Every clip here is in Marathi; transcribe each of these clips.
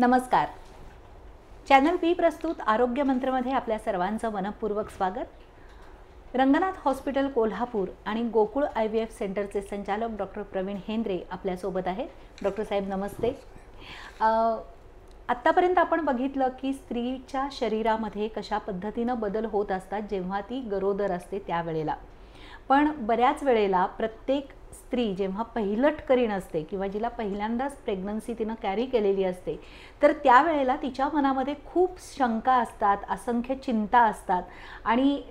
नमस्कार. चॅनल बी प्रस्तुत आरोग्य मंत्रमध्ये आपल्या सर्वांचं मनपूर्वक स्वागत. रंगनाथ हॉस्पिटल कोल्हापूर आणि गोकुळ IVF सेंटरचे संचालक डॉक्टर प्रवीण हेंद्रे आपल्यासोबत आहेत. डॉक्टर साहेब नमस्ते. आत्तापर्यंत आपण बघितलं की स्त्रीच्या शरीरामध्ये कशा पद्धतीनं बदल होत असतात जेव्हा ती गरोदर असते त्यावेळेला. पण बऱ्याच वेळेला प्रत्येक स्त्री जेव्हा पहिलटकरीण असते किंवा जिला पहिल्यांदाच प्रेग्नन्सी तिनं कॅरी केलेली असते तर त्यावेळेला तिच्या मनामध्ये खूप शंका असतात, असंख्य चिंता असतात आणि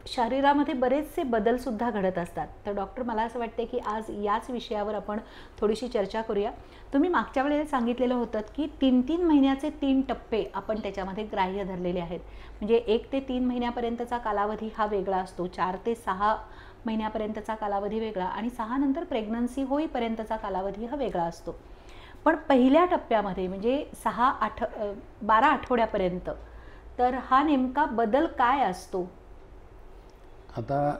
शरीरामध्ये बरेचसे बदलसुद्धा घडत असतात. तर डॉक्टर मला असं वाटते की आज याच विषयावर आपण थोडीशी चर्चा करूया. तुम्ही मागच्या वेळेला सांगितलेलं होतं की 3-3 महिन्याचे 3 टप्पे आपण त्याच्यामध्ये ग्राह्य धरलेले आहेत. म्हणजे 1 ते 3 महिन्यापर्यंतचा कालावधी हा वेगळा असतो, 4 ते 6 महिन्यापर्यंतचा कालावधी वेगळा आणि 6 नंतर प्रेग्नन्सी होईपर्यंतचा कालावधी हा वेगळा असतो. पण पहिल्या टप्प्यामध्ये म्हणजे 12 आठवड्यापर्यंत तर हा नेमका बदल काय असतो? आता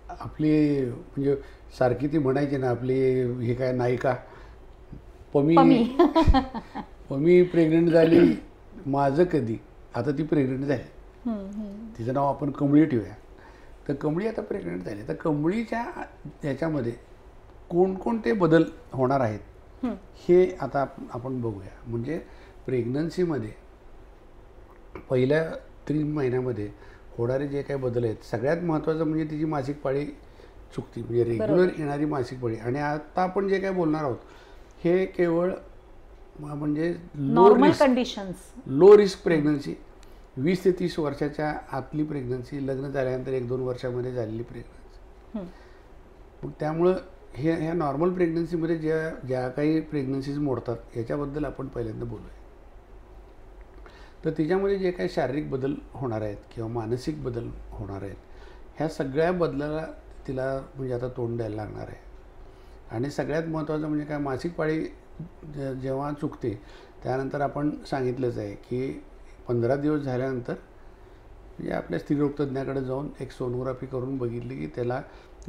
आपली म्हणजे सारखी ती म्हणायची ना आपली हे काय नायिका पमी प्रेग्नंट झाली माझं कधी. आता ती प्रेग्नंट झाली, तिचं नाव आपण कमळी ठेवूया. तर कमळी आता प्रेग्नंट झाली. तर कमळीच्या ह्याच्यामध्ये कोणकोणते बदल होणार आहेत हे आता आपण बघूया. म्हणजे प्रेग्नन्सीमध्ये पहिल्या 3 महिन्यामध्ये होणारे जे काही बदल आहेत सगळ्यात महत्त्वाचं म्हणजे तिची मासिक पाळी चुकती, म्हणजे रेग्युलर येणारी मासिक पाळी. आणि आता आपण जे काही बोलणार आहोत हे केवळ म्हणजे लो रिस्क प्रेग्नन्सी, 20 ते 30 वर्षाच्या आतली प्रेग्नन्सी, लग्न झाल्यानंतर 1-2 वर्षामध्ये झालेली प्रेग्नन्सी. मग त्यामुळं ह्या नॉर्मल प्रेग्नन्सीमध्ये ज्या काही प्रेग्नन्सीज मोडतात याच्याबद्दल आपण पहिल्यांदा बोलूया. तर तिच्यामध्ये जे काही शारीरिक बदल होणार आहेत किंवा मानसिक बदल होणार आहेत ह्या सगळ्या बदलाला तिला म्हणजे आता तोंड द्यायला लागणार आहे. आणि सगळ्यात महत्त्वाचं म्हणजे काय, मासिक पाळी जेव्हा चुकते त्यानंतर आपण सांगितलंच आहे की 15 दिवस झाल्यानंतर म्हणजे आपल्या स्त्रीरोगतज्ञाकडे जाऊन एक सोनोग्राफी करून बघितली की त्याला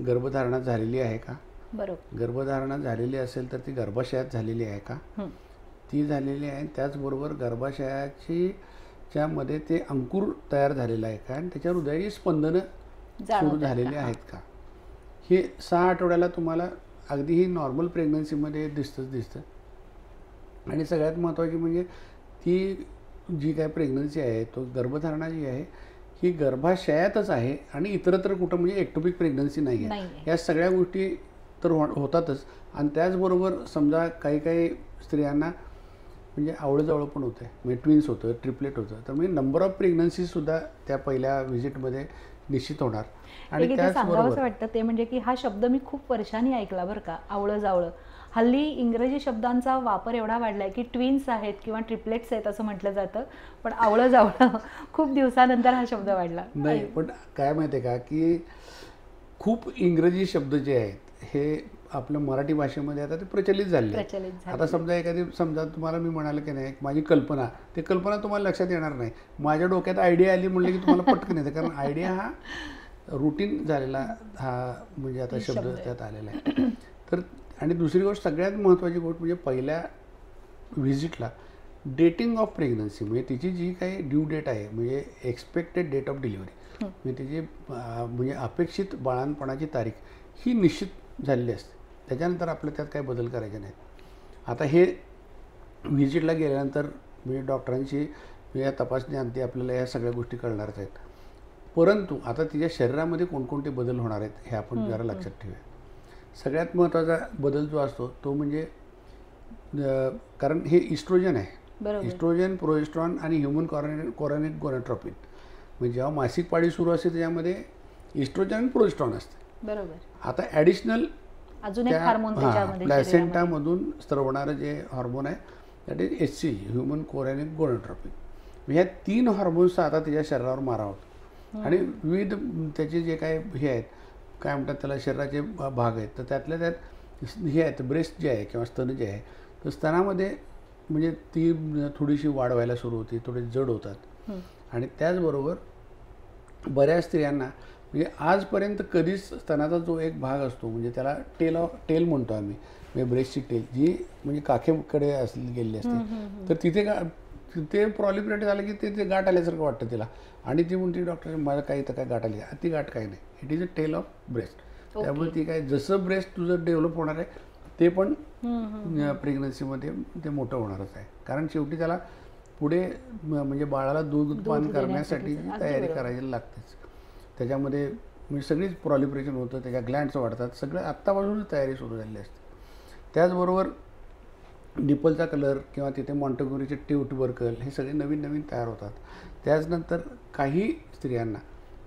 गर्भधारणा झालेली आहे का. बरोबर. गर्भधारणा झालेली असेल तर ती गर्भाशयात झालेली आहे का, ती झालेली आहे. त्याचबरोबर गर्भाशयाच्या मध्ये ते अंकुर तयार झालेलं आहे का आणि त्याच्यावर हृदयाची स्पंदनं सुरू झालेली आहेत का. हे 6 आठवड्याला तुम्हाला अगदी ही नॉर्मल प्रेग्नन्सीमध्ये दिसतं. आणि सगळ्यात महत्त्वाची म्हणजे ती जी काय प्रेग्नन्सी आहे तो गर्भधारणा जी आहे ही गर्भाशयातच आहे आणि इतरत्र कुठं म्हणजे एक्टोपिक प्रेग्नन्सी नाही आहे. या सगळ्या गोष्टी तर होतातच. आणि त्याचबरोबर समजा काही स्त्रियांना म्हणजे आवळजवळ पण होतं आहे, म्हणजे ट्विन्स होतं, ट्रिपलेट होतं. तर म्हणजे नंबर ऑफ प्रेग्नन्सीसुद्धा त्या पहिल्या व्हिजिटमध्ये निश्चित होणार. आणि त्याचबरोबर वाटतं ते म्हणजे की हा शब्द मी खूप वर्षांनी ऐकला बरं का, आवळं. हल्ली इंग्रजी शब्दांचा वापर एवढा वाढलाय की ट्विन्स आहेत किंवा ट्रिपलेट्स आहेत असं म्हटलं जातं, पण आवळं खूप दिवसानंतर हा शब्द वाढला. नाही, पण काय माहिती आहे का की खूप इंग्रजी शब्द जे आहेत हे आपल्या मराठी भाषेमध्ये आता ते प्रचलित झाले. आता समजा तुम्हाला मी म्हणाल की नाही माझी कल्पना, ते कल्पना तुम्हाला लक्षात येणार नाही. माझ्या डोक्यात आयडिया आली म्हणलं की तुम्हाला पटकन येतं, कारण आयडिया हा रुटीन झालेला हा म्हणजे आता शब्द त्यात आलेला आहे. तर आणि दुसरी गोष्ट, सगळ्यात महत्त्वाची गोष्ट म्हणजे पहिल्या व्हिजिटला डेटिंग ऑफ प्रेग्नन्सी, म्हणजे तिची जी काही ड्यू डेट आहे म्हणजे एक्सपेक्टेड डेट ऑफ डिलिव्हरी, म्हणजे तिची म्हणजे अपेक्षित बाळंतपणाची तारीख ही निश्चित झालेली असते. त्याच्यानंतर आपल्या त्यात काही बदल करायचे नाहीत. आता हे व्हिजिटला गेल्यानंतर म्हणजे डॉक्टरांची या तपासणी अंती आपल्याला या सगळ्या गोष्टी कळणारच आहेत. परंतु आता तिच्या शरीरामध्ये कोणकोणते बदल होणार आहेत हे आपण जरा लक्षात ठेवूया. सगळ्यात महत्त्वाचा बदल जो असतो तो म्हणजे कारण हे इस्ट्रोजन आहे, इस्ट्रोजन, प्रोजेस्टेरॉन आणि ह्युमन कोरोनिक गोनाट्रोपिन. म्हणजे जेव्हा मासिक पाळी सुरू असते त्याच्यामध्ये इस्ट्रोजन आणि प्रोजेस्टेरॉन असते. बरोबर. आता ॲडिशनल अजून एक हार्मोन त्याच्यामध्ये प्लॅसेंटामधून स्त्रवणारं जे हार्मोन आहे that is HCG, human chorionic gonadotropin. ह्या 3 हार्मोन्सचा आता तिच्या शरीरावर मारा होतो. आणि विविध त्याचे जे काय हे आहेत काय म्हणतात त्याला शरीराचे भाग आहेत, तर त्यातल्या त्यात हे आहेत ब्रेस्ट जे आहे किंवा स्तन जे आहे, तर स्तनामध्ये म्हणजे ती थोडीशी वाढ व्हायला सुरू होते, थोडे जड होतात. आणि त्याचबरोबर बऱ्याच स्त्रियांना म्हणजे आजपर्यंत कधीच स्तनाचा जो एक भाग असतो म्हणजे त्याला टेल म्हणतो आम्ही, म्हणजे ब्रेस्टची टेल जी म्हणजे काखेकडे गेलेली असते, तर तिथे प्रॉलिफरेट झालं की ते गाठ आल्यासारखं वाटतं तिला, आणि ती म्हणते डॉक्टर मला काही तर काय गाठ आली, ती गाठ काही नाही, it is a tail of breast. त्यामुळे ती काय जसं ब्रेस्ट तुझं डेव्हलप होणार आहे ते पण प्रेग्नन्सीमध्ये ते मोठं होणारच आहे, कारण शेवटी त्याला पुढे म्हणजे बाळाला दूध उत्पादन करण्यासाठी तयारी करायला लागतेच. त्याच्यामध्ये म्हणजे सगळीच प्रॉलिफरेशन होतं, त्याच्या ग्लँड्स वाढतात, सगळं आत्तापासूनच तयारी सुरू झालेली असते. त्याचबरोबर निपलचा कलर किंवा तिथे मॉन्टेगोरीचे ट्युबरकल हे सगळे नवीन नवीन तयार होतात. त्याचनंतर काही स्त्रियांना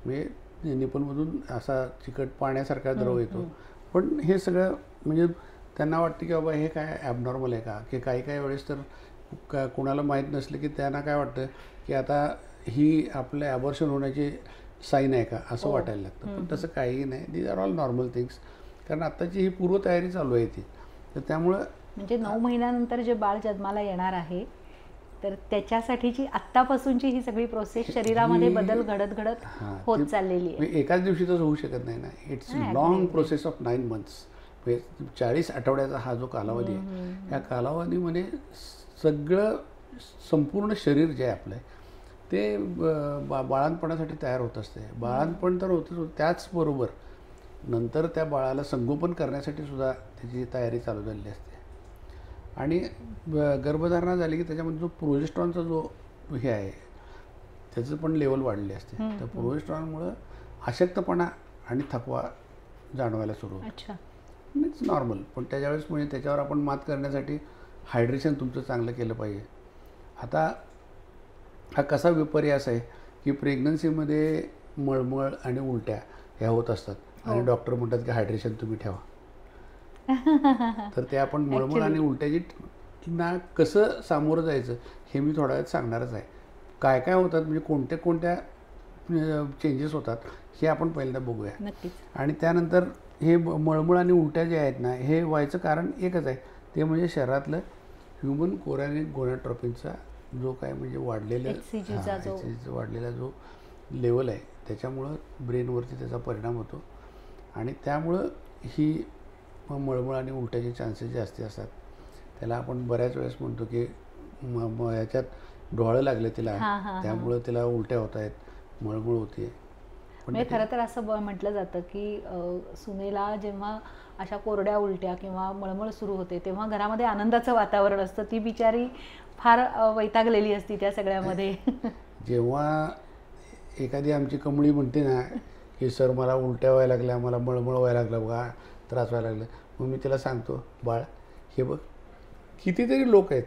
म्हणजे निपलमधून असा चिकट पाण्यासारखा द्रव येतो, पण हे सगळं म्हणजे त्यांना वाटतं की बाबा हे काय ॲबनॉर्मल आहे का, की काही काही वेळेस तर कोणाला माहीत नसलं की त्यांना काय वाटतं की आता ही आपल्या ॲबॉर्शन होण्याची साईन आहे का असं वाटायला लागतं. पण तसं काहीही नाही, these are all normal things, कारण आत्ताची ही पूर्वतयारी चालू आहे ती. तर त्यामुळं म्हणजे 9 महिन्यानंतर जे बाळ जन्माला येणार आहे तर त्याच्यासाठीची आत्तापासूनची ही सगळी प्रोसेस शरीरामध्ये बदल घडत होत चाललेली आहे. एकाच दिवशीतच होऊ शकत नाही ना, it's long process of 9 months. 40 आठवड्याचा हा जो कालावधी आहे, या कालावधीमध्ये सगळं संपूर्ण शरीर जे आहे आपलं ते बाळंतपणासाठी तयार होत असते. बाळंतपण तर होतच, त्याचबरोबर नंतर त्या बाळाला संगोपन करण्यासाठी सुद्धा त्याची तयारी चालू झालेली असते. आणि गर्भधारणा झाली की त्याच्यामध्ये जो प्रोजेस्ट्रॉनचा जो हे आहे त्याचं पण लेवल वाढले असते. तर प्रोजेस्ट्रॉनमुळं अशक्तपणा आणि थकवा जाणवायला सुरू होतो. इट्स नॉर्मल, पण त्याच्यावेळेस म्हणजे त्याच्यावर आपण मात करण्यासाठी हायड्रेशन तुमचं चांगलं केलं पाहिजे. आता हा कसा विपर्यास आहे की प्रेग्नन्सीमध्ये मळमळ आणि उलट्या ह्या होत असतात, आणि डॉक्टर म्हणतात की हायड्रेशन तुम्ही ठेवा. तर ते आपण मळमळ आणि उलट्याची ना कसं सामोरं जायचं हे मी थोड्या वेळात सांगणारच आहे. काय काय होतात म्हणजे कोणत्या चेंजेस होतात हे आपण पहिल्यांदा बघूया. आणि त्यानंतर हे मळमळ आणि उलट्या जे आहेत ना, हे व्हायचं कारण एकच आहे, ते म्हणजे शरीरातलं ह्युमन कोरॅनिक गोनाडोट्रोपिनचा जो काय म्हणजे वाढलेला जो लेवल आहे त्याच्यामुळं ब्रेनवरती त्याचा परिणाम होतो, आणि त्यामुळं ही मळमळ आणि उलट्याचे चान्सेस जास्ती असतात. त्याला आपण बऱ्याच वेळेस म्हणतो की याच्यात डोळे लागले तिला, त्यामुळं तिला उलट्या होत आहेत, मळमळ होते. म्हणजे खरं तर असं म्हटलं जातं की सुनेला जेव्हा अशा कोरड्या उलट्या किंवा मळमळ सुरू होते तेव्हा घरामध्ये आनंदाचं वातावरण असतं, ती बिचारी फार वैतागलेली असती त्या सगळ्यामध्ये. जेव्हा एखादी आमची कमळी म्हणते ना की सर मला उलट्या व्हायला लागल्या, मला मळमळ व्हायला लागलं, बघा त्रास व्हायला लागला, मग मी तिला सांगतो बाळ हे बघ कितीतरी लोक आहेत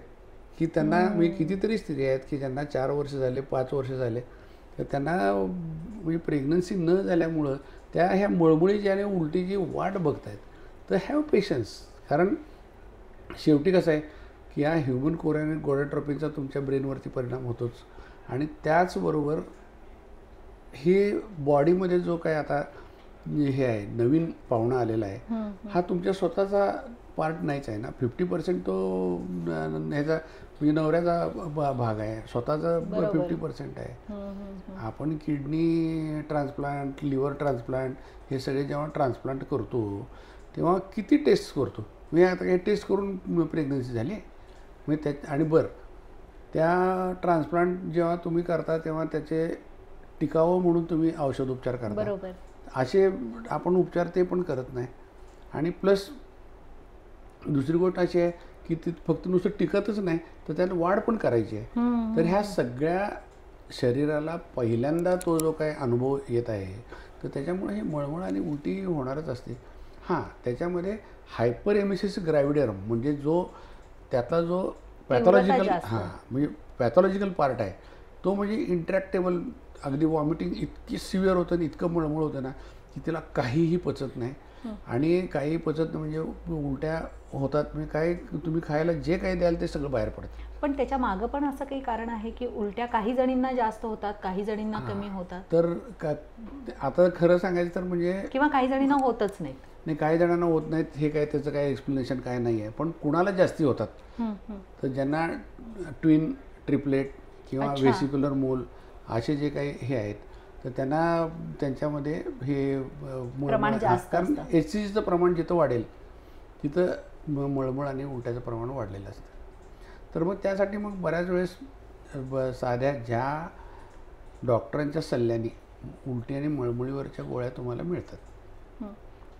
की त्यांना मी कितीतरी स्त्री आहेत की ज्यांना 4 वर्ष झाले, 5 वर्ष झाले, तर त्यांना म्हणजे प्रेग्नन्सी न झाल्यामुळं त्या ह्या मळमळीची आणि उलटीची वाट बघत आहेत. तर हॅव पेशन्स, कारण शेवटी कसं आहे की या ह्युमन कोरॅनिक गोनाडोट्रोपिनचा तुमच्या ब्रेनवरती परिणाम होतोच, आणि त्याचबरोबर हे बॉडीमध्ये जो काय आता हे आहे नवीन पाहुणा आलेला आहे, हा तुमच्या स्वतःचा पार्ट नाहीच आहे ना. 50% तो ह्याचा म्हणजे नवऱ्याचा भाग आहे, स्वतःचा 50% आहे. आपण किडनी ट्रान्सप्लांट, लिव्हर ट्रान्सप्लांट हे सगळे जेव्हा ट्रान्सप्लांट करतो तेव्हा किती टेस्ट करतो. मी आता काही टेस्ट करून प्रेग्नन्सी झाली म्हणजे त्या, आणि त्या ट्रान्सप्लांट जेव्हा तुम्ही करता तेव्हा त्याचे टिकावं म्हणून तुम्ही औषधोपचार करता. असे आपण उपचार ते पण करत नाही. आणि प्लस दुसरी गोष्ट अशी आहे की ती फक्त नुसतं टिकतच नाही तर त्यात वाढ पण करायची आहे. तर ह्या सगळ्या शरीराला पहिल्यांदा तो जो काही अनुभव येत आहे तर त्याच्यामुळे हे मळमळ आणि उलटी होणारच असते. हां, त्याच्यामध्ये हायपरेमेसिस ग्रॅव्हिडियरम म्हणजे जो त्यातला जो पॅथॉलॉजिकल म्हणजे पॅथॉलॉजिकल पार्ट आहे तो म्हणजे इंट्रॅक्टेबल, अगदी वॉमिटिंग इतकी सिव्हिअर होतं आणि इतकं मळमळ होतं ना की तिला काहीही पचत नाही, आणि काही पचत म्हणजे उलट्या होतात, म्हणजे काय तुम्ही खायला जे काही द्याल ते सगळं बाहेर पडतं. पण त्याच्या मागं पण असं काही कारण आहे की उलट्या काही जणींना जास्त होतात, काही जणींना कमी होतात. तर आता खरं सांगायचं तर म्हणजे किंवा काही जणींना होतच नाहीत. नाही, काही जणांना होत नाहीत हे काय त्याचं काय एक्सप्लेनेशन काय नाही आहे, पण कुणाला जास्ती होतात. तर ज्यांना ट्विन, ट्रिपलेट किंवा वेसिक्युलर मोल असे जे काही हे आहेत तर त्यांना त्यांच्यामध्ये हे प्रमाण जास्त, कारण HCGचं प्रमाण जिथं वाढेल तिथं मळमळ आणि उलट्याचं प्रमाण वाढलेलं असतं. तर मग त्यासाठी मग बऱ्याच वेळेस साध्या ज्या डॉक्टरांच्या सल्ल्याने उलटी आणि मळमळीवरच्या गोळ्या तुम्हाला मिळतात.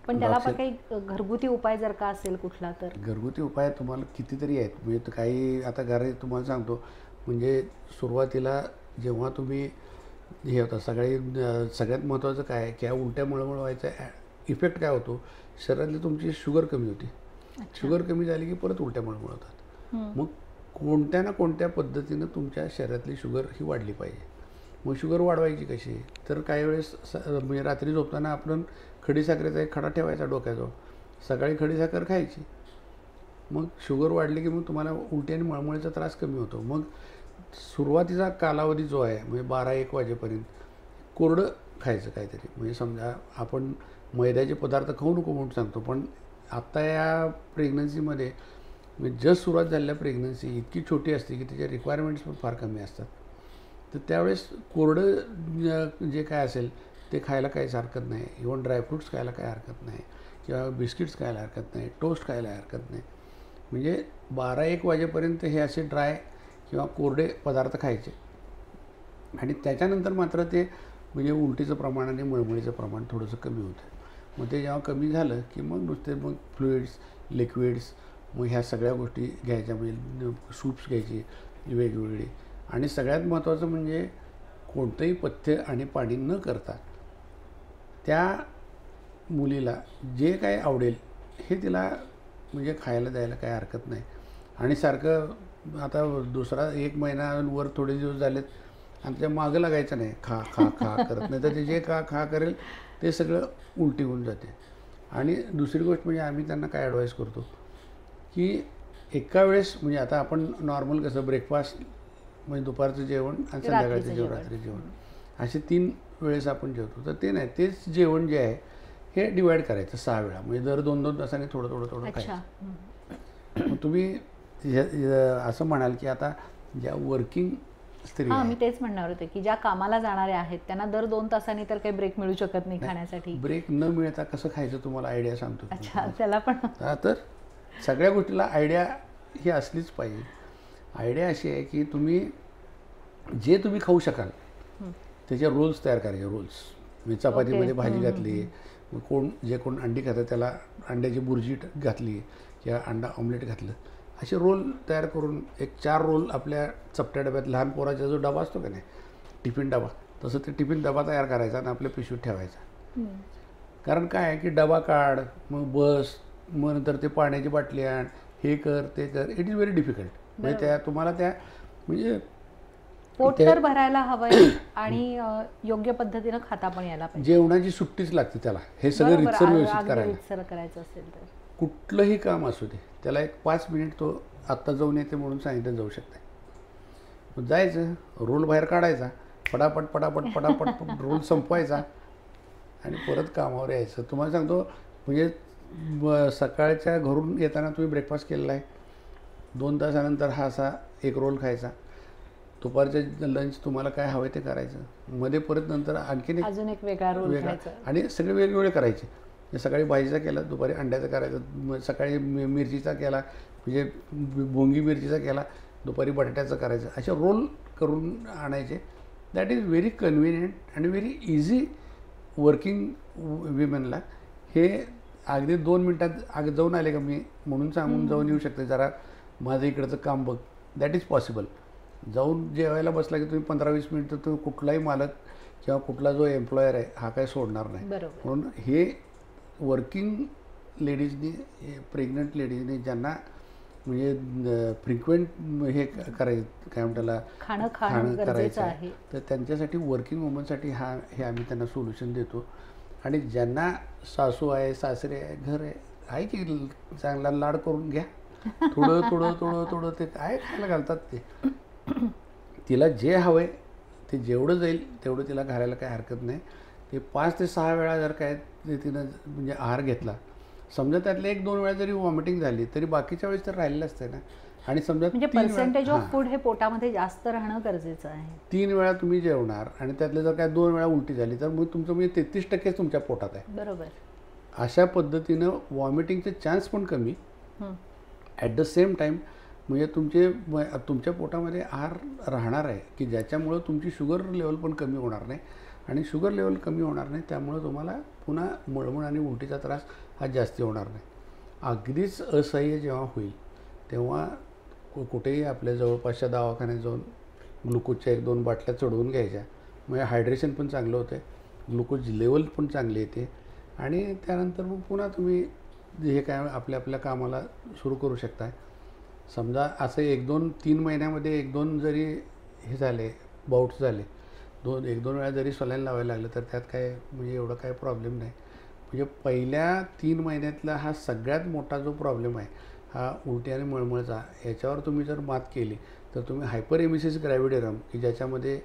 पण त्याला पण काही घरगुती उपाय जर का असेल कुठला तर? घरगुती उपाय तुम्हाला कितीतरी आहेत. म्हणजे काही आता घरी तुम्हाला सांगतो, म्हणजे सुरुवातीला जेव्हा तुम्ही हे होतं सगळ्यात महत्त्वाचं काय की या उलट्या मळमळ व्हायचा इफेक्ट काय होतो, शरीरातली तुमची शुगर कमी होती. शुगर कमी झाली की परत उलट्या मळमळ होतात. मग कोणत्या ना कोणत्या पद्धतीनं तुमच्या शरीरातली शुगर ही वाढली पाहिजे. मग शुगर वाढवायची कशी, तर काही वेळेस म्हणजे रात्री झोपताना आपण खडीसाखरेचा एक खडा ठेवायचा डोक्याजवळ, सकाळी खडीसाखर खायची. मग शुगर वाढली की मग तुम्हाला उलटी आणि मळमळीचा त्रास कमी होतो. मग सुरुवातीचा कालावधी जो आहे म्हणजे 12-1 वाजेपर्यंत कोरडं खायचं काहीतरी. म्हणजे समजा आपण मैद्याचे पदार्थ खाऊ नको म्हणून सांगतो, पण आत्ता या प्रेग्नन्सीमध्ये म्हणजे जस्ट सुरुवात झालेल्या प्रेग्नन्सी इतकी छोटी असते की त्याच्या रिक्वायरमेंट्स पण फार कमी असतात. तर त्यावेळेस कोरडं जे काय असेल ते खायला काहीच हरकत नाही. इव्हन ड्रायफ्रूट्स खायला काही हरकत नाही, किंवा बिस्किट्स खायला हरकत नाही, टोस्ट खायला हरकत नाही. म्हणजे 12-1 वाजेपर्यंत हे असे ड्राय किंवा कोरडे पदार्थ खायचे. आणि त्याच्यानंतर मात्र ते म्हणजे उलटीचं प्रमाण आणि मळमळीचं प्रमाण थोडंसं कमी होतं. मग ते जेव्हा कमी झालं की मग नुसते मग फ्लुइड्स, लिक्विड्स, मग ह्या सगळ्या गोष्टी घ्यायच्या. म्हणजे सूप्स घ्यायची वेगवेगळी. आणि सगळ्यात महत्त्वाचं म्हणजे कोणतंही पथ्य आणि पाणी न करता त्या मुलीला जे काही आवडेल हे तिला म्हणजे खायला द्यायला काही हरकत नाही. आणि सारखं आता दुसरा 1 महिन्यावर थोडे दिवस झालेत आणि त्या मागं लागायचं नाही, खा खा खा करत नाही. तर ते जे खा करेल ते सगळं उलटी होऊन जाते. आणि दुसरी गोष्ट म्हणजे आम्ही त्यांना काय ॲडवाईस करतो की एका वेळेस म्हणजे आता आपण नॉर्मल कसं ब्रेकफास्ट म्हणजे दुपारचं जेवण आणि संध्याकाळचं जेवण, रात्री जेवण, असे 3 वेळेस आपण जेवतो. तर ते नाही, तेच जेवण जे आहे हे डिवाईड करायचं 6 वेळा. म्हणजे दर 2-2 तासांनी थोडं थोडं थोडं खायचं. मग तुम्ही असं म्हणाल की आता ज्या वर्किंग स्त्री, मी तेच म्हणणार होते की ज्या कामाला जाणाऱ्या आहेत त्यांना दर 2 तासांनी तर काही ब्रेक मिळू शकत नाही खाण्यासाठी. ब्रेक न मिळता कसं खायचं तुम्हाला आयडिया सांगतो. अच्छा, त्याला पण तर सगळ्या गोष्टीला आयडिया ही असलीच पाहिजे. आयडिया अशी आहे की तुम्ही जे तुम्ही खाऊ शकाल त्याचे रोल्स तयार करायचे. रोल्स म्हणजे चपातीमध्ये भाजी घातली, कोण अंडी खातं त्याला अंड्याची बुर्जी घातली किंवा अंडा ऑमलेट घातलं, असे रोल तयार करून एक 4 रोल आपल्या चपट्या डब्यात, लहान पोराचा जो डबा असतो का नाही टिफिन डबा, तसं ते टिफिन डबा तयार करायचा आणि आपल्या पिशवीत ठेवायचा. कारण काय आहे की डबा काढ, मग बस, मग नंतर ते पाण्याची बाटली आण, हे कर ते कर, इट इज व्हेरी डिफिकल्ट. म्हणजे तुम्हाला म्हणजे पोट तर भरायला हवंय आणि योग्य पद्धतीनं खाता पण यायला पाहिजे. जेवणाची सुट्टीच लागते त्याला, हे सगळं रितसर व्यवस्थित करायचं असेल तर. कुठलंही काम असू दे त्याला एक 5 मिनिट तो आत्ता जाऊन येते म्हणून सांगितलं जाऊ शकते. मग जायचं, रोल बाहेर काढायचा, पटापट पटापट पटापट रोल संपवायचा आणि परत कामावर यायचं. तुम्हाला सांगतो म्हणजे सकाळच्या घरून येताना तुम्ही ब्रेकफास्ट केलेला आहे, 2 तासानंतर हा असा एक रोल खायचा, दुपारच्या लंच तुम्हाला काय हवं ते करायचं, मध्ये परत नंतर आणखीन अजून एक वेगळा रोल खायचा. आणि सगळे वेगवेगळे करायचे. सकाळी भाजीचा केला, दुपारी अंड्याचा करायचा, सकाळी मिरचीचा केला म्हणजे भोंगी मिरचीचा केला, दुपारी बटाट्याचं करायचं, असे रोल करून आणायचे. दॅट इज व्हेरी कन्व्हिनियंट आणि व्हेरी इझी वर्किंग विमेनला. हे अगदी 2 मिनटात जाऊन आले का मी म्हणून सांगून जाऊन येऊ शकते, जरा माझं इकडचं काम बघ, दॅट इज पॉसिबल. जाऊन जेवायला बसला की तुम्ही 15-20 मिनिटं तो कुठलाही मालक किंवा कुठला जो एम्प्लॉयर आहे हा काही सोडणार नाही. म्हणून हे वर्किंग लेडीजनी, प्रेग्नंट लेडीजनी ज्यांना म्हणजे फ्रिक्वेंट हे करायचं काय म्हणताला खाणं करायचं आहे, तर त्यांच्यासाठी वर्किंग वुमनसाठी हे आम्ही त्यांना सोल्युशन देतो. आणि ज्यांना सासू आहे, सासरे आहे, घर आहे की चांगला लाड करून घ्या, थोडं थोडं थोडं थोडं ते काय खायला घालतात ते, तिला जे हवं आहे ते जेवढं जाईल तेवढं तिला घालायला काही हरकत नाही. ते 5 ते 6 वेळा जर काय तिनं म्हणजे आहार घेतला, समजा त्यातले 1-2 वेळा जरी वॉमिटिंग झाली तरी बाकीच्या वेळेस तर राहिलेलं असतं ना. आणि समजा म्हणजे पर्सेंटेज ऑफ फूड हे पोटामध्ये जास्त राहणं गरजेचं आहे. 3 वेळा तुम्ही जेवणार आणि त्यातले जर काय 2 वेळा उलटी झाली तर मग तुमचं म्हणजे 33% तुमच्या पोटात आहे. बरोबर. अशा पद्धतीनं वॉमिटिंगचे चान्स पण कमी ॲट द सेम टाईम म्हणजे तुमच्या पोटामध्ये आहार राहणार आहे की ज्याच्यामुळं तुमची शुगर लेवल पण कमी होणार नाही, आणि शुगर लेवल कमी होणार नाही त्यामुळं तुम्हाला पुन्हा मळमळ आणि उलटीचा त्रास हा जास्ती होणार नाही. अगदीच असह्य जेव्हा होईल तेव्हा कुठेही आपल्या जवळपासच्या दवाखान्यात जाऊन ग्लुकोजच्या 1-2 बाटल्या चढवून घ्यायच्या, म्हणजे हायड्रेशन पण चांगलं होतं, ग्लुकोज लेवल पण चांगली येते, आणि त्यानंतर मग पुन्हा तुम्ही हे काय आपल्या कामाला सुरू करू शकता. समजा असं 1-2-3 महिन्यामध्ये 1-2 जरी हे झाले बाउट्स झाले, 1-2 वेळा जरी सलाईन लावायला लागलं तर त्यात काय म्हणजे एवढं काय प्रॉब्लेम नाही. म्हणजे पहिल्या 3 महिन्यातला हा सगळ्यात मोठा जो प्रॉब्लेम आहे हा उलटी आणि मळमळचा, याच्यावर तुम्ही जर मात केली तर तुम्ही हायपरेमेसिस ग्रॅव्हिडेरम की ज्याच्यामध्ये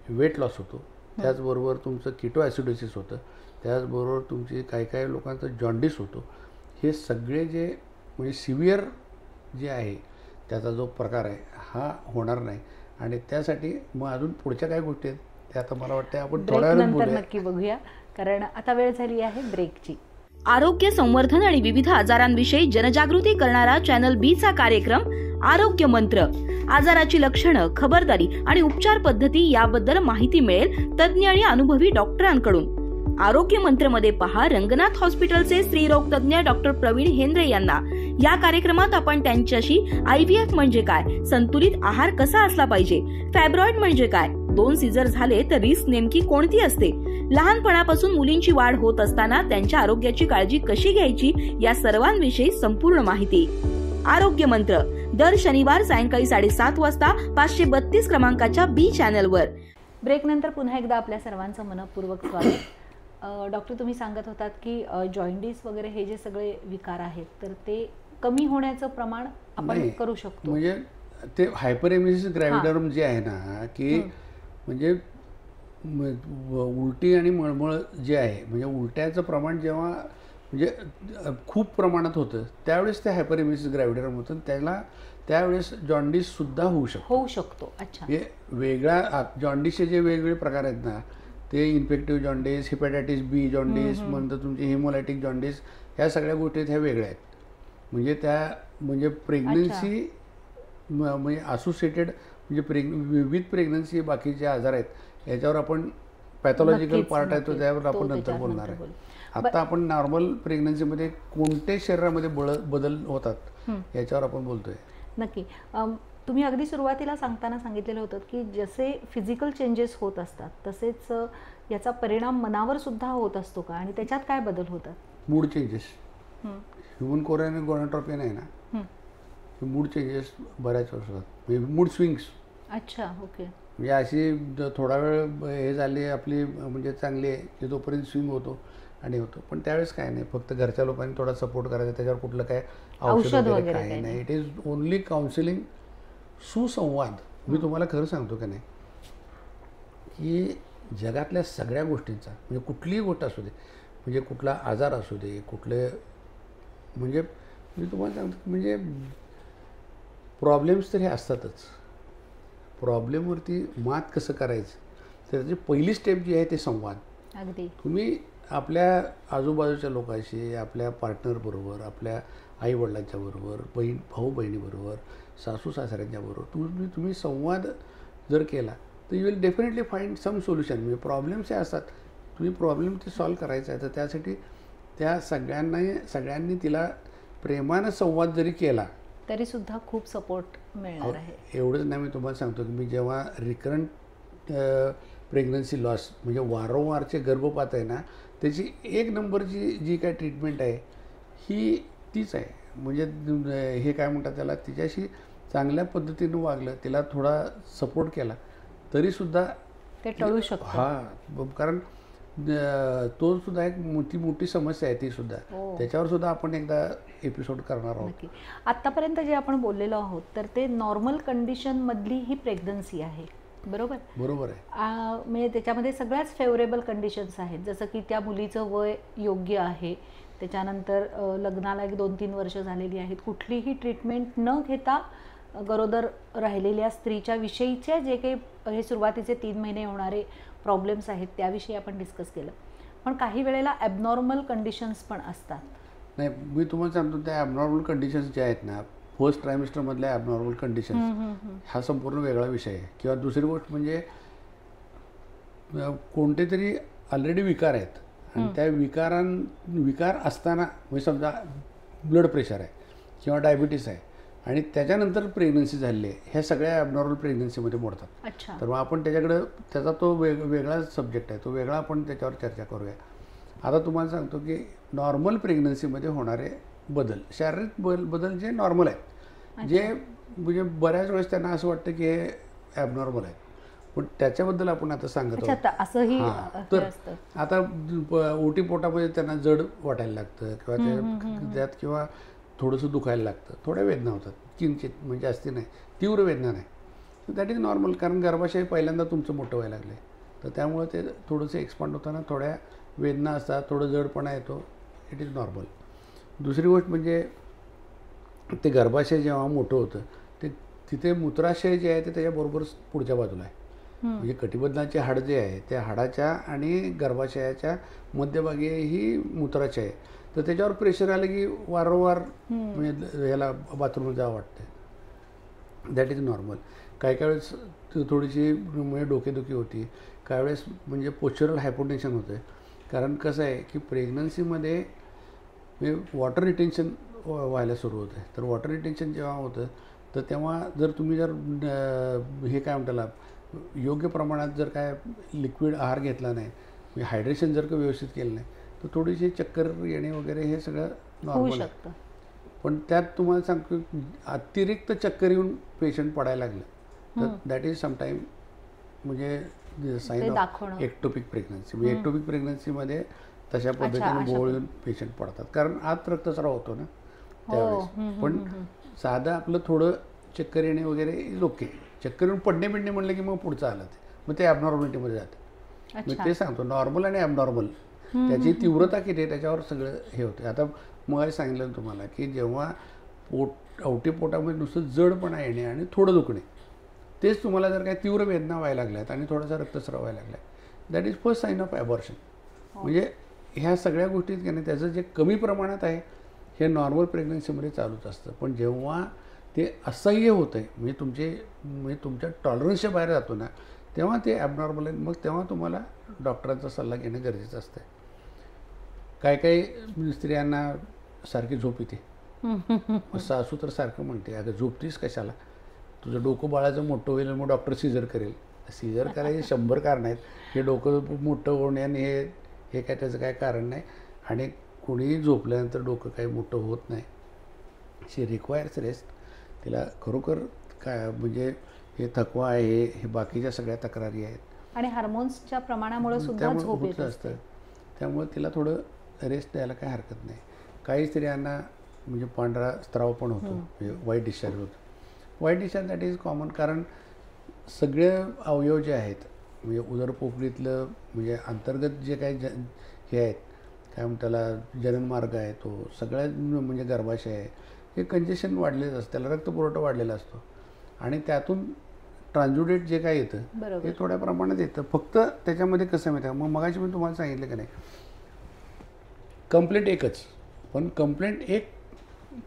वेट लॉस होतो, त्याचबरोबर तुमचं कीटो ॲसिडोसिस होतं, त्याचबरोबर तुमची काही लोकांचं जॉन्डिस होतो, हे सगळे जे म्हणजे सिव्हिअर जे आहे त्याचा जो प्रकार आहे हा होणार नाही. आणि त्यासाठी मग अजून पुढच्या काय गोष्टी आहेत त्या आता मला वाटतं आपण थोड्या वेळात नक्की बघूया, कारण आता वेळ झाली आहे ब्रेकची. आरोग्य संवर्धन आणि विविध आजारांविषयी जनजागृती करणारा चॅनल बी चा कार्यक्रम आरोग्य मंत्र. आजाराची लक्षणं, खबरदारी आणि उपचार पद्धती याबद्दल माहिती मिळेल तज्ज्ञ आणि अनुभवी डॉक्टरांकडून. आरोग्य मंत्र मध्ये पहा रंगनाथ हॉस्पिटलचे स्त्रीरोग तज्ज्ञ डॉक्टर प्रवीण हेंद्रे यांना. या कार्यक्रमात आपण त्यांच्याशी IVF म्हणजे काय, संतुलित आहार कसा असला पाहिजे, फायब्रॉइड म्हणजे काय, 2 सीझर झाले तर रिस्क नेमकी कोणती असते, लहानपणापासून मुलींची वाढ होत असताना त्यांच्या आरोग्याची काळजी कशी घ्यायची, या सर्वांविषयी संपूर्ण माहिती. आरोग्य मंत्र दर शनिवार सायंकाळी 7:30 वाजता 532 क्रमांकाच्या बी चॅनलवर. ब्रेक नंतर पुन्हा एकदा आपल्या सर्वांचं मनपूर्वक स्वागत. डॉक्टर, तुम्ही सांगत होतात की जॉइंडिस वगैरे हे जे सगळे विकार आहेत तर ते कमी होण्याचं प्रमाण आपण करू शकतो. म्हणजे ते हायपरेमेसिस ग्रॅव्हिडेरम जे आहे ना की म्हणजे उलटी आणि मळमळ जे आहे, म्हणजे उलट्याचं प्रमाण जेव्हा म्हणजे खूप प्रमाणात होतं त्यावेळेस ते हायपरेमेसिस ग्रॅव्हिडेरम होतं, त्यावेळेस जॉन्डिससुद्धा होऊ शकतो. अच्छा. हे वेगळा जॉन्डिसचे जे वेगवेगळे प्रकार आहेत ना ते infective jaundice, hepatitis B jaundice, नंतर तुमची हिमोलायटिक जॉन्डिस, ह्या सगळ्या गोष्टी ह्या वेगळ्या आहेत. म्हणजे प्रेग्नन्सी म्हणजे असोसिएटेड म्हणजे विथ प्रेग्नन्सी बाकीचे आजार आहेत याच्यावर आपण पॅथॉलॉजिकल पार्ट आहे तो त्यावर आपण नंतर बोलणार आहे. आता आपण नॉर्मल प्रेग्नन्सीमध्ये कोणते शरीरामध्ये बदल होतात याच्यावर आपण बोलतोय. नक्की. तुम्ही अगदी सुरुवातीला सांगताना सांगितलेलं होतं की जसे फिजिकल चेंजेस होत असतात तसेच याचा परिणाम मनावर सुद्धा होत असतो का, आणि त्याच्यात काय बदल होतात? मूड चेंजेस, ह्युमन कोरियन गोनाट्रोपिन आहे ना, मूड चेंजेस बऱ्याच होतात, म्हणजे मूड स्विंग्स. अच्छा, ओके. म्हणजे अशी थोडा वेळ हे झाली आपली म्हणजे चांगली आहे की तोपर्यंत स्विंग होतो आणि होतो, पण त्यावेळेस काय नाही, फक्त घरच्या लोकांनी थोडा सपोर्ट करायचा, त्याच्यावर कुठलं काय औषध वगैरे काही नाही. इट इज ओनली काउन्सिलिंग, सुसंवाद. मी तुम्हाला खरं सांगतो का नाही की जगातल्या सगळ्या गोष्टींचा म्हणजे कुठलीही गोष्ट असू दे, म्हणजे कुठला आजार असू दे, कुठले म्हणजे मी तुम्हाला सांगतो म्हणजे प्रॉब्लेम्स तर हे असतातच. प्रॉब्लेमवरती मात कसं करायचं तर त्याची पहिली स्टेप जी आहे ते संवाद. अगदी. तुम्ही आपल्या आजूबाजूच्या लोकांशी, आपल्या पार्टनरबरोबर, आपल्या आईवडिलांच्या बरोबर, भाऊ बहिणीबरोबर, सासू सासऱ्यांच्या बरोबर तुम्ही संवाद जर केला तर you will definitely find some solution. म्हणजे प्रॉब्लेम्स हे असतात, तुम्ही प्रॉब्लेम ते सॉल्व करायचा आहे तर त्यासाठी त्या सगळ्यांनी तिला प्रेमानं संवाद जरी केला तरी सुद्धा खूप सपोर्ट मिळणार आहे. एवढंच नाही, मी तुम्हाला सांगतो की मी जेव्हा रिकरंट प्रेग्नन्सी लॉस म्हणजे वारंवारचे गर्भपात आहे ना त्याची 1 नंबरची जी काय ट्रीटमेंट आहे ही तीच आहे. म्हणजे हे काय म्हणतात त्याला, तिच्याशी चांगल्या पद्धतीनं वागलं, तिला थोडा सपोर्ट केला तरीसुद्धा ते टळू शकतं. हां, कारण तो सुद्धा एक मोठी समस्या आहे ती सुद्धा. त्याच्यावर सुद्धा आपण एकदा एपिसोड करणार आहोत. आतापर्यंत जे आपण बोललेलो आहोत तर ते नॉर्मल कंडिशन मधली ही प्रेग्नन्सी आहे, बरोबर आहे. म्हणजे त्याच्यामध्ये सगळ्याच फेवरेबल कंडिशन्स आहेत, जसं की त्या मुलीचं वय योग्य आहे, त्याच्यानंतर लग्नाला 1-2-3 वर्ष झालेली आहेत, कुठलीही ट्रीटमेंट न घेता गरोदर राहिलेल्या स्त्रीच्या विषयीचे जे काही हे सुरुवातीचे 3 महिने होणारे प्रॉब्लेम्स आहेत त्याविषयी आपण डिस्कस केलं. पण काही वेळेला ॲबनॉर्मल कंडिशन्स पण असतात. नाही, मी तुम्हाला सांगतो त्या ॲबनॉर्मल कंडिशन्स ज्या आहेत ना, फर्स्ट ट्रायमिस्टरमधल्या ॲबनॉर्मल कंडिशन्स हा संपूर्ण वेगळा विषय आहे. किंवा दुसरी गोष्ट म्हणजे कोणते तरी ऑलरेडी विकार आहेत आणि त्या विकार असताना म्हणजे समजा ब्लड प्रेशर आहे किंवा डायबिटीस आहे आणि त्याच्यानंतर प्रेग्नन्सी झालेली आहे, ह्या सगळ्या ॲबनॉर्मल प्रेग्नन्सीमध्ये मोडतात. तर मग आपण त्याच्याकडं त्याचा तो वेगळा सब्जेक्ट आहे, तो वेगळा आपण त्याच्यावर चर्चा करूया. आता तुम्हाला सांगतो की नॉर्मल प्रेग्नन्सीमध्ये होणारे बदल, शारीरिक बदल जे नॉर्मल आहेत, जे म्हणजे बऱ्याच वेळेस त्यांना असं वाटतं की हे ॲबनॉर्मल आहे, पण त्याच्याबद्दल आपण आता सांगत आहोत. तर आता ओटी पोटामध्ये त्यांना जड वाटायला लागतं किंवा त्यात किंवा थोडंसं दुखायला लागतं, थोड्या वेदना होतात, किंचित म्हणजे जास्ती नाही, तीव्र वेदना नाही. तर दॅट इज नॉर्मल, कारण गर्भाशय पहिल्यांदा तुमचं मोठं व्हायला लागलं आहे, तर त्यामुळे ते थोडंसं एक्सपांड होताना थोड्या वेदना असतात, थोडं जडपणा येतो, इट इज नॉर्मल. दुसरी गोष्ट म्हणजे ते गर्भाशय जेव्हा मोठं होतं ते तिथे मूत्राशय जे आहे ते त्याच्याबरोबर पुढच्या बाजूला आहे. म्हणजे कटिबंधाचे हाड जे आहे त्या हाडाच्या आणि गर्भाशयाच्या मध्यभागी ही मूत्राशय आहे, तर त्याच्यावर प्रेशर आलं की वारंवार म्हणजे ह्याला बाथरूमला जावं वाटतं, दॅट इज नॉर्मल. काही वेळेस थोडीशी म्हणजे डोकेदुखी होती, काही वेळेस म्हणजे पोस्चरल हायपोटेन्शन होतं. कारण कसं आहे की प्रेग्नन्सीमध्ये वॉटर रिटेन्शन व्हायला सुरू होतं. तर वॉटर रिटेन्शन जेव्हा होतं तर तेव्हा जर तुम्ही हे काय म्हणताला योग्य प्रमाणात जर काय लिक्विड आहार घेतला नाही, म्हणजे हायड्रेशन जर का व्यवस्थित केलं नाही, तर थोडीशी चक्कर येणे वगैरे हे सगळं नॉर्मल आहे. पण त्यात तुम्हाला सांगतो अतिरिक्त चक्कर येऊन पेशंट पडायला लागले तर दॅट इज समटाईम म्हणजे साईन ऑफ एक्टोपिक प्रेग्नन्सी. म्हणजे एक्टोपिक प्रेग्नन्सीमध्ये तशा पद्धतीने बोळ येऊन पेशंट पडतात, कारण आत रक्तस्राव होतो ना त्यावेळेस. पण साधं आपलं थोडं चक्कर येणे वगैरे इज ओके. चक्कर येऊन पडणे बिडणे म्हणलं की मग पुढचं आलं मग ते ॲबनॉर्मॅलिटीमध्ये जातं. मी ते सांगतो नॉर्मल आणि ॲबनॉर्मल त्याची तीव्रता किती आहे त्याच्यावर सगळं हे होतं. आता मग सांगितलं तुम्हाला की जेव्हा अवटी पोटामध्ये नुसतं जडपणा येणे आणि थोडं दुखणे, तेच तुम्हाला जर काही तीव्र वेदना व्हायला लागल्यात आणि थोडासा रक्तस्राव व्हायला लागला, that is first sign of abortion. म्हणजे ह्या सगळ्या गोष्टीत की नाही त्याचं जे कमी प्रमाणात आहे हे नॉर्मल प्रेग्नन्सीमध्ये चालूच असतं. पण जेव्हा ते असह्य होतं आहे म्हणजे तुमच्या टॉलरन्सच्या बाहेर जातो ना, तेव्हा ते ॲबनॉर्मल आहे. मग तेव्हा तुम्हाला डॉक्टरांचा सल्ला घेणं गरजेचं असतं. काही स्त्रियांना सारखी झोप येते, सासू तर सारखं म्हणते अगं झोपतीस कशाला, तुझं डोकं बाळाचं मोठं होईल मग डॉक्टर सीझर करेल. सीझर करायचे 100 कारण आहेत, हे डोकं मोठं होण्याने हे काय त्याचं काय कारण नाही. आणि कोणीही झोपल्यानंतर डोकं काही मोठं होत नाही. शी रिक्वायर्स रेस्ट. तिला खरोखर काय म्हणजे हे थकवा आहे, हे बाकीच्या सगळ्या तक्रारी आहेत आणि हार्मोन्सच्या प्रमाणामुळे सुद्धा झोप येत असतं, त्यामुळे तिला थोडं रेस्ट द्यायला काही हरकत नाही. काही स्त्रियांना म्हणजे पांढरा स्त्राव पण होतो, म्हणजे वाईट डिस्चार्ज होतो. वाईट डिस्चार्ज दॅट इज कॉमन, कारण सगळे अवयव जे आहेत म्हणजे उदरपोकळीतलं म्हणजे अंतर्गत जे काही हे आहेत काय म्हणतात त्याला जननमार्ग आहे, तो सगळ्या म्हणजे गर्भाशय आहे, हे कंजेशन वाढलेलं असतं, त्याला रक्तपुरवठा वाढलेला असतो आणि त्यातून ट्रान्झुडेट जे काय येतं हे थोड्या प्रमाणात येतं. फक्त त्याच्यामध्ये कसं माहिती आहे, मग मगाशी मी तुम्हाला सांगितलं की नाही कंप्लेंट एकच, पण कंप्लेंट एक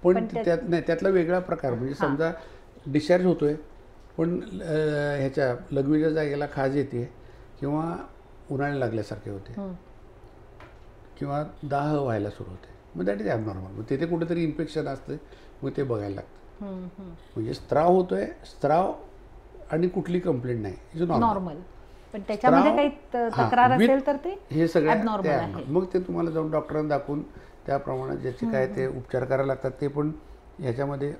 पण त्यात नाही, त्यातला वेगळा प्रकार. म्हणजे समजा डिस्चार्ज होतो आहे पण ह्याच्या लघवीच्या जागेला खाज येते किंवा उन्हाळ्याला लागल्यासारखे होते किंवा दाह व्हायला सुरू होते, मग दॅट इज ॲबनॉर्मल. मग तिथे कुठेतरी इन्फेक्शन असतं, मग ते बघायला लागतं. म्हणजे स्त्राव होतोय, स्त्राव आणि कुठली कंप्लेंट नाही, इज नॉर्मल. पण त्याच्यामध्ये काही तक्रार असेल तर ते हे सगळं मग ते तुम्हाला जाऊन डॉक्टरांना दाखवून त्याप्रमाणे ज्याचे काय ते उपचार करायला लागतात. ते पण ह्याच्यामध्ये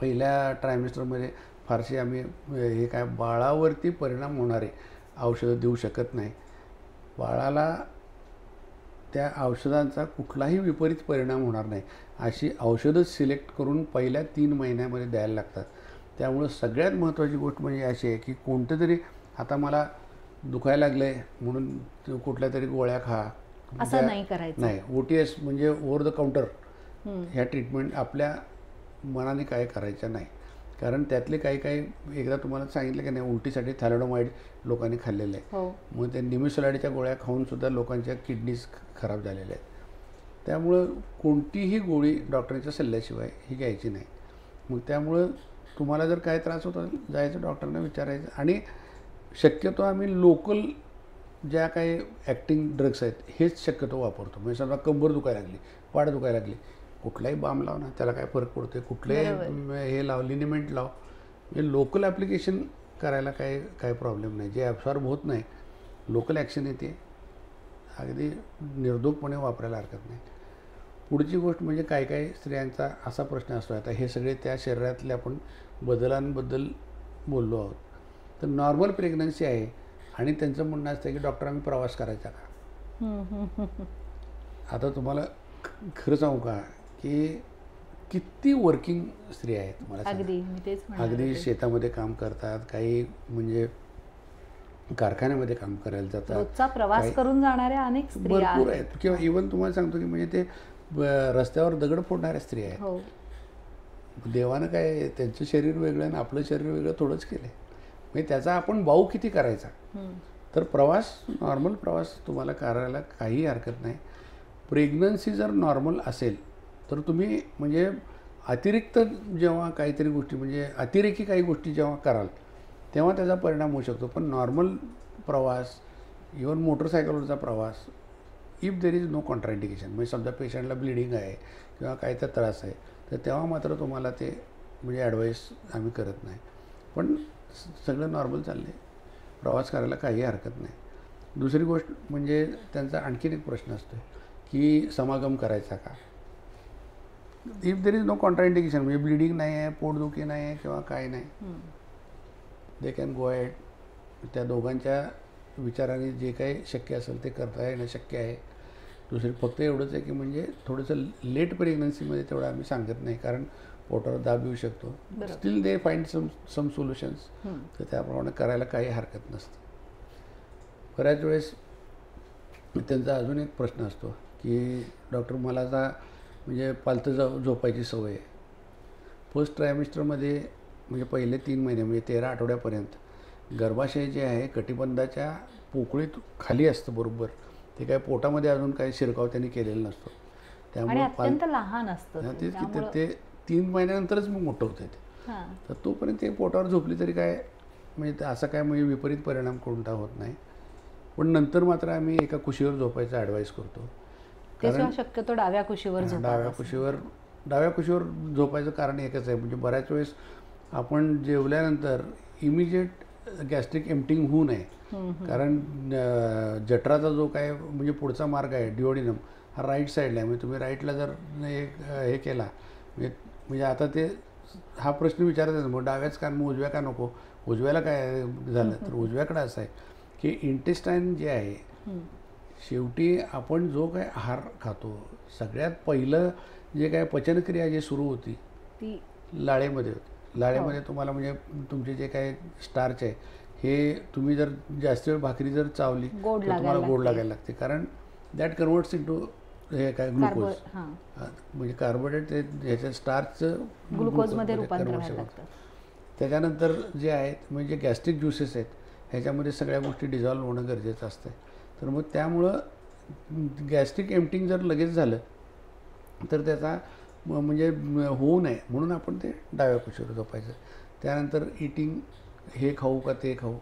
पहिल्या ट्रायमिस्टरमध्ये फारसे आम्ही हे काय बाळावरती परिणाम होणारे औषधं देऊ शकत नाही. बाळाला त्या औषधांचा कुठलाही विपरीत परिणाम होणार नाही अशी औषधं सिलेक्ट करून पहिल्या 3 महिन्यामध्ये द्यायला लागतात. त्यामुळं सगळ्यात महत्त्वाची गोष्ट म्हणजे अशी आहे की कोणतं तरी आता मला दुखायला लागलं आहे म्हणून कुठल्या तरी गोळ्या खा असं नाही करायचं नाही. OTS म्हणजे ओव्हर द काउंटर ह्या ट्रीटमेंट आपल्या मनाने काय करायच्या नाही, कारण त्यातले काही एकदा तुम्हाला सांगितलं की नाही उलटीसाठी थॅलेडोमाइड लोकांनी खाल्लेलं आहे, मग त्या निमिसोलाडीच्या गोळ्या खाऊन सुद्धा लोकांच्या किडनीज खराब झालेल्या आहेत. त्यामुळं कोणतीही गोळी डॉक्टरच्या सल्ल्याशिवाय ही घ्यायची नाही. मग त्यामुळं तुम्हाला जर काय त्रास होत असेल जायचं डॉक्टरना विचारायचं. आणि शक्यतो आम्ही लोकल ज्या काही ॲक्टिंग ड्रग्स आहेत हेच शक्यतो वापरतो. म्हणजे समजा कंबर दुखायला लागली, पाठ दुखायला लागली, कुठलाही बाम लाव ना, त्याला काय फरक पडतो. कुठलंही हे लाव, लिनिमेंट लाव, म्हणजे लोकल ॲप्लिकेशन करायला काही प्रॉब्लेम नाही. जे ॲब्सॉर्ब होत नाही, लोकल ॲक्शन येते, अगदी निर्दोषपणे वापरायला हरकत नाही. पुढची गोष्ट म्हणजे काही स्त्रियांचा असा प्रश्न असतो. आता हे सगळे त्या शरीरातले आपण बदलांबद्दल बोललो आहोत. तर नॉर्मल प्रेग्नन्सी आहे आणि त्यांचं म्हणणं असतं की डॉक्टर आम्ही प्रवास करायचा का. आता तुम्हाला खरं सांगू का की किती वर्किंग स्त्रिया आहेत मला अगदी शेतामध्ये काम करतात, काही म्हणजे कारखान्यामध्ये काम करायला जातात, रोजचा प्रवास करून जाणाऱ्या अनेक स्त्रिया भरपूर आहेत. किंवा इव्हन तुम्हाला सांगतो की म्हणजे ते रस्त्यावर दगड फोडणाऱ्या स्त्रिया आहेत. देवानं काय त्यांचं शरीर वेगळं आणि आपलं शरीर वेगळं थोडंच केलं आहे. म्हणजे त्याचा आपण बाऊ किती करायचा. तर प्रवास, नॉर्मल प्रवास तुम्हाला करायला काही हरकत नाही. प्रेग्नन्सी जर नॉर्मल असेल तर तुम्ही म्हणजे अतिरिक्त जेव्हा काहीतरी गोष्टी म्हणजे अतिरेकी काही गोष्टी जेव्हा कराल तेव्हा त्याचा परिणाम होऊ शकतो. पण नॉर्मल प्रवास, इव्हन मोटरसायकलवरचा प्रवास, if there is no contraindication, म्हणजे समजा पेशंटला ब्लिडिंग आहे किंवा काहीचा त्रास आहे तर तेव्हा मात्र तुम्हाला ते म्हणजे ॲडवाईस आम्ही करत नाही. पण सगळं नॉर्मल चाललं आहे, प्रवास करायला काही हरकत नाही. दुसरी गोष्ट म्हणजे त्यांचा आणखीन एक प्रश्न असतो की समागम करायचा का. If there is no contraindication, म्हणजे ब्लिडिंग नाही आहे, पोटदुखी नाही आहे किंवा काय नाही, दे कॅन गो अहेड. त्या दोघांच्या विचाराने जे काही शक्य असेल ते करता येणं शक्य आहे. दुसरी फक्त एवढंच आहे की म्हणजे थोडंसं लेट प्रेग्नन्सीमध्ये तेवढं आम्ही सांगत नाही, कारण पोटावर दाब येऊ शकतो. Still they find some solutions, तर त्याप्रमाणे करायला काही हरकत नसते. बऱ्याच वेळेस त्यांचा अजून एक प्रश्न असतो की डॉक्टर मला आता म्हणजे पालतं झोपायची सवय आहे. फर्स्ट ट्रायमिस्टरमध्ये म्हणजे पहिले 3 महिने म्हणजे 13 आठवड्यापर्यंत गर्भाशय जे आहे कटिबंधाच्या पोकळीत खाली असतं बरोबर. ते काय पोटामध्ये अजून काही शिरकाव त्यांनी केलेला नसतो. त्यामुळे अत्यंत लहान असतं ते 3 महिन्यानंतरच मग मोठं होतं ते. तर तोपर्यंत ते पोटावर झोपली तरी काय म्हणजे असं काय म्हणजे विपरीत परिणाम कोणता होत नाही. पण नंतर मात्र आम्ही एका कुशीवर झोपायचा ॲडवाईस करतो. कारण शक्यतो डाव्या कुशीवर झोपायचं कारण एकच आहे, म्हणजे बऱ्याच वेळेस आपण जेवल्यानंतर इमिजिएट गॅस्ट्रिक एम्प्टिंग होऊ नये. कारण जठराचा जो काय म्हणजे पुढचा मार्ग आहे डिओडिनम हा राईट साईडला आहे. म्हणजे तुम्ही राईटला जर हे केला म्हणजे आता ते हा प्रश्न विचारायचा मग डाव्याच का मग उजव्या का नको, उजव्याला काय झालं तर उजव्याकडे असं आहे की इंटेस्टाईन जे आहे शेवटी आपण जो काय आहार खातो सगळ्यात पहिलं जे काय पचनक्रिया जी सुरू होती ती लाळेमध्ये होती. लाळेमध्ये तुम्हाला म्हणजे तुमचे जे काय स्टार्च आहे हे तुम्ही जर जास्त वेळ भाकरी जर चावली तर तुम्हाला गोड लागायला लागते. कारण दॅट कन्वर्ट्स इनटू हे काय ग्लुकोज, म्हणजे कार्बोहायड्रेट ते ह्याच्या स्टार्चचं ग्लुकोजमध्ये रूपांतर लागतं. त्याच्यानंतर जे आहेत म्हणजे गॅस्ट्रिक ज्युसेस आहेत ह्याच्यामध्ये सगळ्या गोष्टी डिझॉल्व्ह होणं गरजेचं असतं. तर मग त्यामुळं गॅस्ट्रिक एम्प्टिंग जर लगेच झालं तर त्याचा म्हणजे होऊ नये म्हणून आपण ते डाव्या कुशीवर झोपायचं. त्यानंतर इटिंग हे खाऊ का ते खाऊ,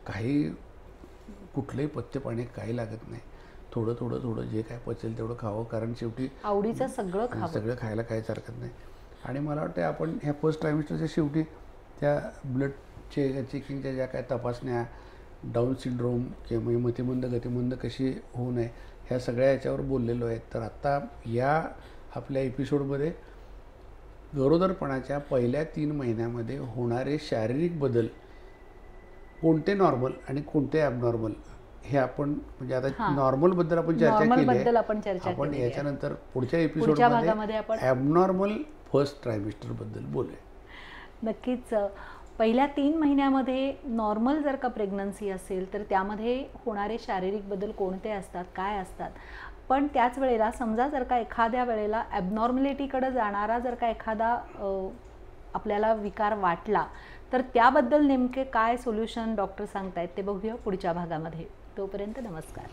काही कुठलंही पथ्य पाणी काही लागत नाही. थोडं थोडं थोडं जे काय पचेल तेवढं खावं, कारण शेवटी आवडीचं सगळं खायला काहीच हरकत नाही. आणि मला वाटतं आपण ह्या फर्स्ट ट्रायमिस्टरच्या शेवटी त्या ब्लड चेकिंगच्या ज्या काय तपासण्या, डाऊन सिंड्रोम किंवा म्हणजे मतिमंद गतिमंद कशी होऊ नये ह्या सगळ्या याच्यावर बोललेलो आहे. तर आत्ता या आपल्या एपिसोडमध्ये गरोदरपणाच्या पहिल्या 3 महिन्यामध्ये होणारे शारीरिक बदल कोणते नॉर्मल आणि कोणते ॲबनॉर्मल हे आपण म्हणजे आता नॉर्मल बद्दल आपण चर्चा केली आहे. आपण याच्यानंतर पुढच्या एपिसोडमध्ये ॲबनॉर्मल फर्स्ट ट्रायमिस्टर बद्दल बोलूया. नक्कीच. पहिल्या 3 महिन्यामध्ये नॉर्मल जर का प्रेग्नन्सी असेल तर त्यामध्ये होणारे शारीरिक बदल कोणते असतात, काय असतात. पण त्याच वेळेला समजा जर का एखाद्या वेळेला ॲबनॉर्मॅलिटीकडे जाणारा जर का एखादा आपल्याला विकार वाटला तर त्याबद्दल नेमके काय सोल्युशन डॉक्टर सांगतायत ते बघूया पुढच्या भागामध्ये. तोपर्यंत नमस्कार.